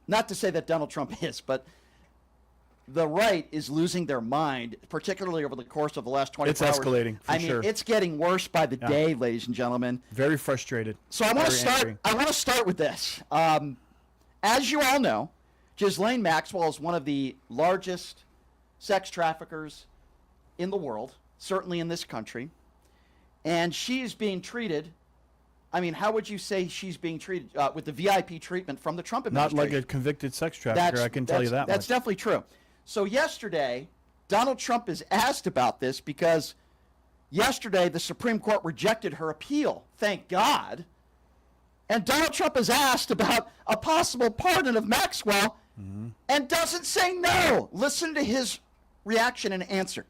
not to say that Donald Trump is, but the right is losing their mind, particularly over the course of the last 24 hours. It's escalating, for sure. It's getting worse by the day, ladies and gentlemen. Very frustrated. So I want to start with this. As you all know, Ghislane Maxwell is one of the largest sex traffickers in the world, certainly in this country. And she is being treated, I mean, how would you say she's being treated with the VIP treatment from the Trump administration? Not like a convicted sex trafficker, I can tell you that much. That's definitely true. So yesterday, Donald Trump is asked about this because yesterday the Supreme Court rejected her appeal, thank God. And Donald Trump is asked about a possible pardon of Maxwell and doesn't say no. Listen to his reaction and answer.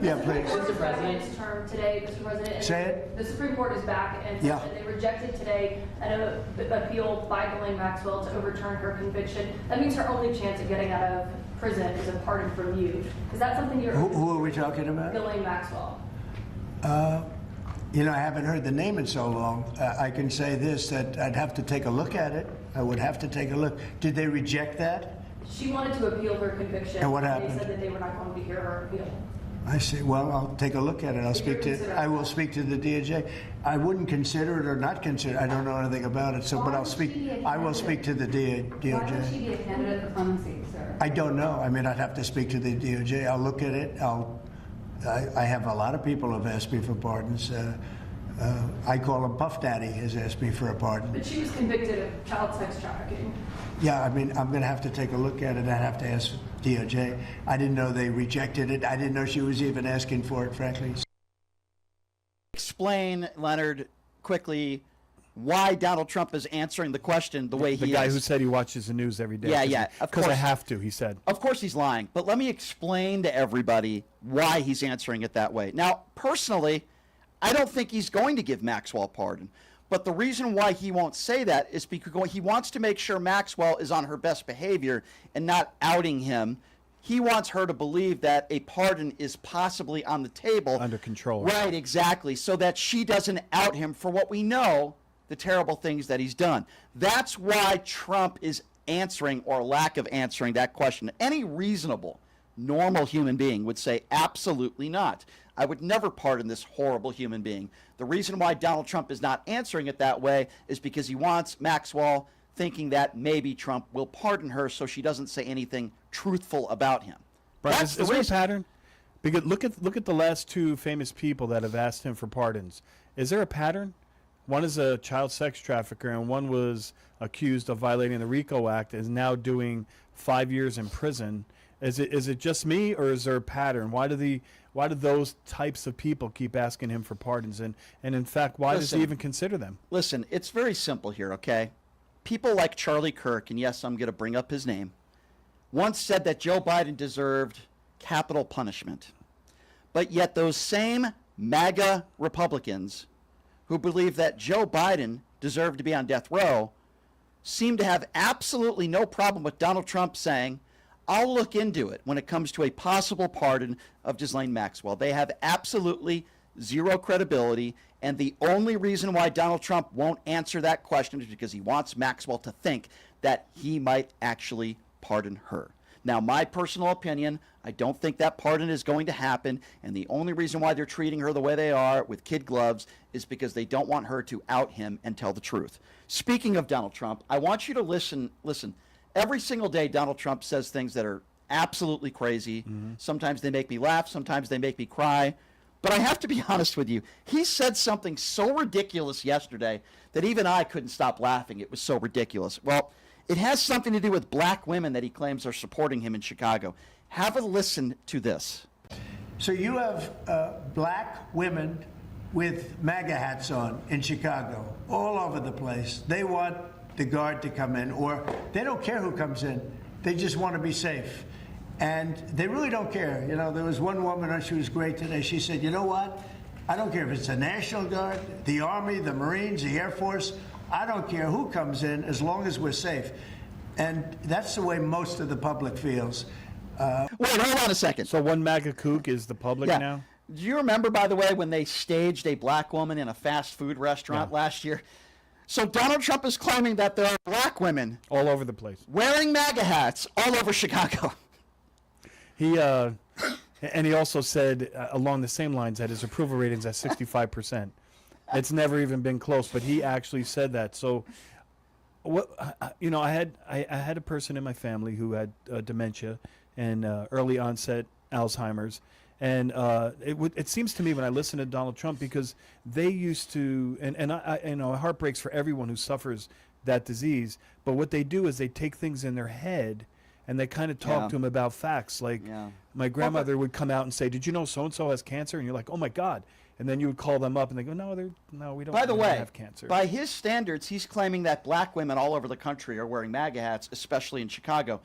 Yeah, please. Mr. President's term today, Mr. President. Say it. The Supreme Court is back and they rejected today an appeal by Ghislane Maxwell to overturn her conviction. That means her only chance of getting out of prison is a pardon from you. Is that something you're... Who are we talking about? Ghislane Maxwell. You know, I haven't heard the name in so long. I can say this, that I'd have to take a look at it. I would have to take a look. Did they reject that? She wanted to appeal her conviction. And what happened? They said that they were not going to hear her appeal. I see. Well, I'll take a look at it. I will speak to the DOJ. I wouldn't consider it or not consider it. I don't know anything about it. So, but I will speak to the DOJ. Why would she be a candidate for clemency, sir? I don't know. I mean, I'd have to speak to the DOJ. I'll look at it. I have a lot of people who have asked me for pardons. I call him Puff Daddy has asked me for a pardon. But she was convicted of child sex trafficking. Yeah, I mean, I'm going to have to take a look at it. I'd have to ask DOJ. I didn't know they rejected it. I didn't know she was even asking for it, frankly. Explain, Leonard, quickly why Donald Trump is answering the question the way he is. The guy who said he watches the news every day. Yeah, of course. Because I have to, he said. Of course he's lying. But let me explain to everybody why he's answering it that way. Now, personally, I don't think he's going to give Maxwell a pardon. But the reason why he won't say that is because he wants to make sure Maxwell is on her best behavior and not outing him. He wants her to believe that a pardon is possibly on the table. Under control. Right, exactly. So that she doesn't out him for what we know, the terrible things that he's done. That's why Trump is answering or lack of answering that question. Any reasonable, normal human being would say absolutely not. I would never pardon this horrible human being. The reason why Donald Trump is not answering it that way is because he wants Maxwell thinking that maybe Trump will pardon her so she doesn't say anything truthful about him. Right. Is there a pattern? Because look at the last two famous people that have asked him for pardons. Is there a pattern? One is a child sex trafficker, and one was accused of violating the RICO Act, is now doing 5 years in prison. Is it just me, or is there a pattern? Why do those types of people keep asking him for pardons? And in fact, why does he even consider them? Listen, it's very simple here, okay? People like Charlie Kirk, and yes, I'm going to bring up his name, once said that Joe Biden deserved capital punishment. But yet those same MAGA Republicans who believe that Joe Biden deserved to be on death row seem to have absolutely no problem with Donald Trump saying, I'll look into it when it comes to a possible pardon of Ghislane Maxwell. They have absolutely zero credibility, and the only reason why Donald Trump won't answer that question is because he wants Maxwell to think that he might actually pardon her. Now, my personal opinion, I don't think that pardon is going to happen, and the only reason why they're treating her the way they are with kid gloves is because they don't want her to out him and tell the truth. Speaking of Donald Trump, I want you to listen. Every single day, Donald Trump says things that are absolutely crazy. Sometimes they make me laugh. Sometimes they make me cry. But I have to be honest with you. He said something so ridiculous yesterday that even I couldn't stop laughing. It was so ridiculous. Well, it has something to do with black women that he claims are supporting him in Chicago. Have a listen to this. So you have black women with MAGA hats on in Chicago, all over the place. They want the guard to come in, or they don't care who comes in. They just want to be safe. And they really don't care. You know, there was one woman, she was great today. She said, you know what? I don't care if it's the National Guard, the Army, the Marines, the Air Force. I don't care who comes in as long as we're safe. And that's the way most of the public feels. Wait, hold on a second. So one MAGA kook is the public now? Do you remember, by the way, when they staged a black woman in a fast food restaurant last year? So Donald Trump is claiming that there are black women All over the place. wearing MAGA hats all over Chicago. He and he also said along the same lines that his approval rating's at 65%. It's never even been close, but he actually said that. So, what I had a person in my family who had dementia and early onset Alzheimer's, and it seems to me when I listen to Donald Trump, because they used to, and I my heart breaks for everyone who suffers that disease, but what they do is they take things in their head and they kind of talk to him about facts. Like my grandmother would come out and say, "Did you know so and so has cancer?" And you're like, "Oh my God!" And then you would call them up and they go, "No, we don't. By the we way, don't have cancer." by his standards, he's claiming that black women all over the country are wearing MAGA hats, especially in Chicago.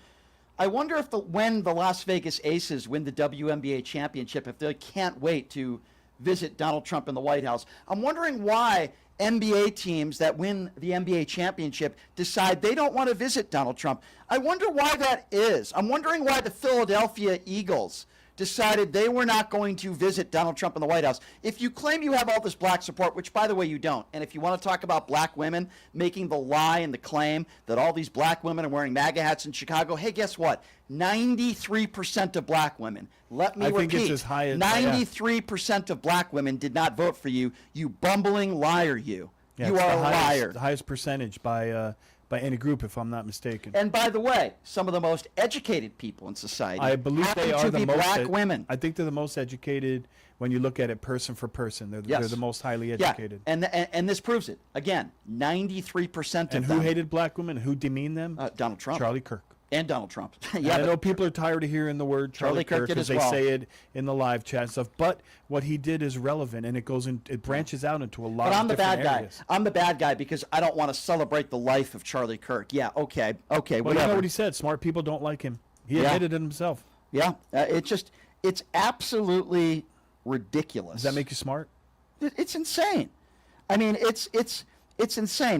I wonder if when the Las Vegas Aces win the WNBA championship, if they can't wait to visit Donald Trump in the White House. I'm wondering why NBA teams that win the NBA championship decide they don't want to visit Donald Trump. I wonder why that is. I'm wondering why the Philadelphia Eagles decided they were not going to visit Donald Trump in the White House. If you claim you have all this black support, which by the way you don't, and if you want to talk about black women making the lie and the claim that all these black women are wearing MAGA hats in Chicago, hey, guess what? 93% of black women, let me repeat, think it's as high as 93% of black women did not vote for you, you bumbling liar you. Yeah, You it's are the a highest, liar. The highest percentage by any group, if I'm not mistaken. And by the way, some of the most educated people in society I believe they happen are to the be most black women. I think they're the most educated when you look at it person for person. They're the most highly educated. Yeah, and this proves it. Again, 93% And of who them. hated black women? Who demeaned them? Donald Trump. Charlie Kirk. And Donald Trump. Yeah, I know people are tired of hearing the word Charlie Kirk Kirk did because as they well. say it in the live chat and stuff. But what he did is relevant, and it branches out into a lot But of I'm the different bad areas. guy. I'm the bad guy because I don't want to celebrate the life of Charlie Kirk. Yeah, okay, Well, you whatever. know what he said. Smart people don't like him. He Yeah. admitted it himself. Yeah, it's absolutely ridiculous. Does that make you smart? It's insane. I mean, it's insane.